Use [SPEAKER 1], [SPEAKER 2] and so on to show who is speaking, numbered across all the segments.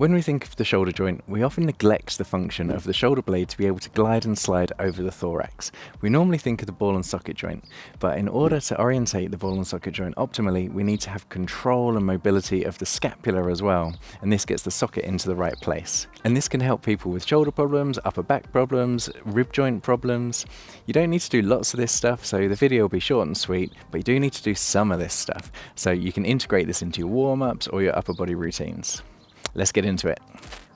[SPEAKER 1] When we think of the shoulder joint, we often neglect the function of the shoulder blade to be able to glide and slide over the thorax. We normally think of the ball and socket joint, but in order to orientate the ball and socket joint optimally, we need to have control and mobility of the scapula as well, and this gets the socket into the right place. And this can help people with shoulder problems, upper back problems, rib joint problems. You don't need to do lots of this stuff, so the video will be short and sweet, but you do need to do some of this stuff, so you can integrate this into your warm-ups or your upper body routines. Let's get into it.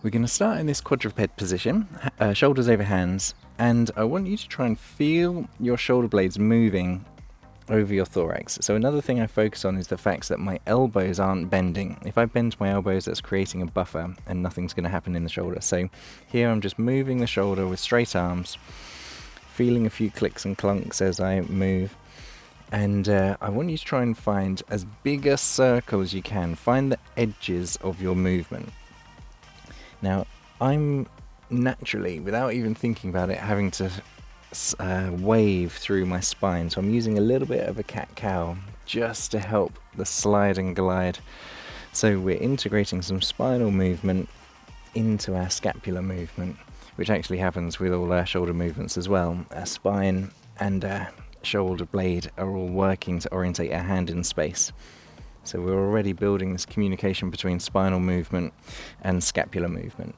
[SPEAKER 1] We're going to start in this quadruped position, shoulders over hands, and I want you to try and feel your shoulder blades moving over your thorax. So another thing I focus on is the fact that my elbows aren't bending. If I bend my elbows, that's creating a buffer and nothing's going to happen in the shoulder. So here I'm just moving the shoulder with straight arms, feeling a few clicks and clunks as I move. And I want you to try and find as big a circle as you can. Find the edges of your movement. Now, I'm naturally, without even thinking about it, having to wave through my spine. So I'm using a little bit of a cat-cow just to help the slide and glide. So we're integrating some spinal movement into our scapular movement, which actually happens with all our shoulder movements as well. Our spine and shoulder blade are all working to orientate our hand in space. So we're already building this communication between spinal movement and scapular movement.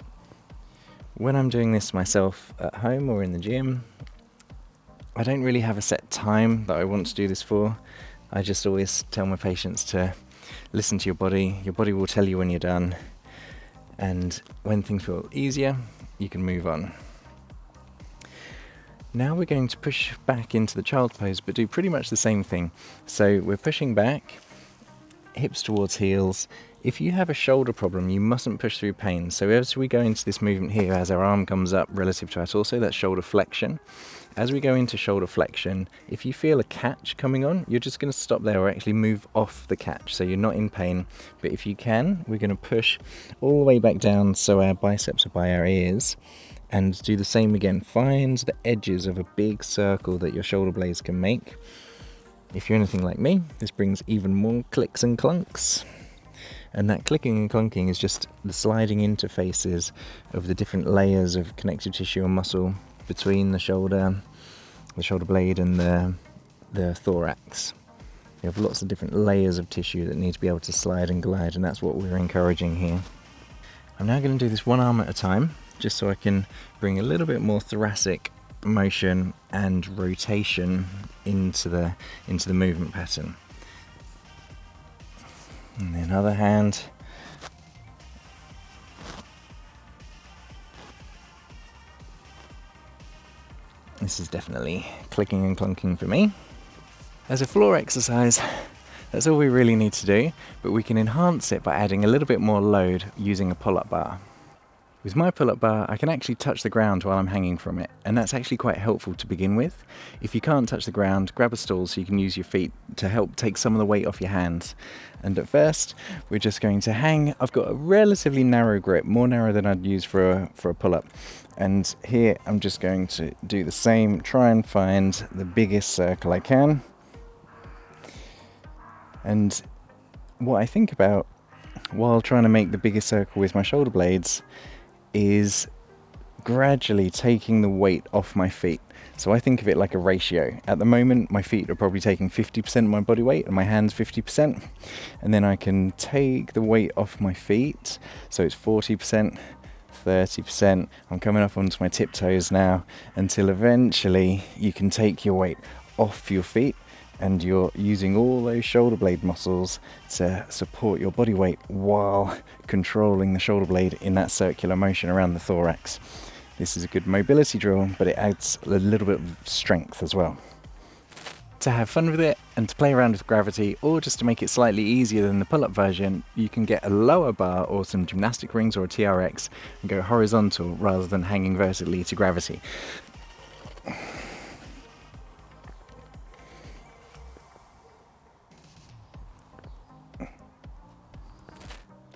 [SPEAKER 1] When I'm doing this myself at home or in the gym, I don't really have a set time that I want to do this for. I just always tell my patients to listen to your body. Your body will tell you when you're done. And when things feel easier, you can move on. Now we're going to push back into the child pose, but do pretty much the same thing. So we're pushing back, hips towards heels. If you have a shoulder problem, you mustn't push through pain. So as we go into this movement here, as our arm comes up relative to our torso, that's shoulder flexion. As we go into shoulder flexion, if you feel a catch coming on, you're just going to stop there or actually move off the catch, so you're not in pain. But if you can, we're going to push all the way back down so our biceps are by our ears. And do the same again. Find the edges of a big circle that your shoulder blades can make. If you're anything like me, this brings even more clicks and clunks. And that clicking and clunking is just the sliding interfaces of the different layers of connective tissue and muscle between the shoulder blade and the thorax. You have lots of different layers of tissue that need to be able to slide and glide, and that's what we're encouraging here. I'm now going to do this one arm at a time, just so I can bring a little bit more thoracic motion and rotation into the movement pattern. And then other hand. This is definitely clicking and clunking for me. As a floor exercise, that's all we really need to do, but we can enhance it by adding a little bit more load using a pull-up bar. With my pull-up bar, I can actually touch the ground while I'm hanging from it, and that's actually quite helpful to begin with. If you can't touch the ground, grab a stool so you can use your feet to help take some of the weight off your hands. And at first, we're just going to hang. I've got a relatively narrow grip, more narrow than I'd use for a pull-up. And here, I'm just going to do the same, try and find the biggest circle I can. And what I think about while trying to make the biggest circle with my shoulder blades is gradually taking the weight off my feet. So I think of it like a ratio. At the moment, my feet are probably taking 50% of my body weight and my hands 50%. And then I can take the weight off my feet. So it's 40%, 30%. I'm coming up onto my tiptoes now until eventually you can take your weight off your feet and you're using all those shoulder blade muscles to support your body weight while controlling the shoulder blade in that circular motion around the thorax. This is a good mobility drill, but it adds a little bit of strength as well. To have fun with it and to play around with gravity, or just to make it slightly easier than the pull-up version, you can get a lower bar or some gymnastic rings or a TRX and go horizontal rather than hanging vertically to gravity.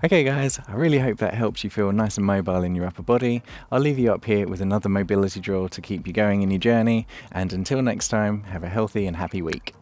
[SPEAKER 1] Okay guys, I really hope that helps you feel nice and mobile in your upper body. I'll leave you up here with another mobility drill to keep you going in your journey, and until next time, have a healthy and happy week.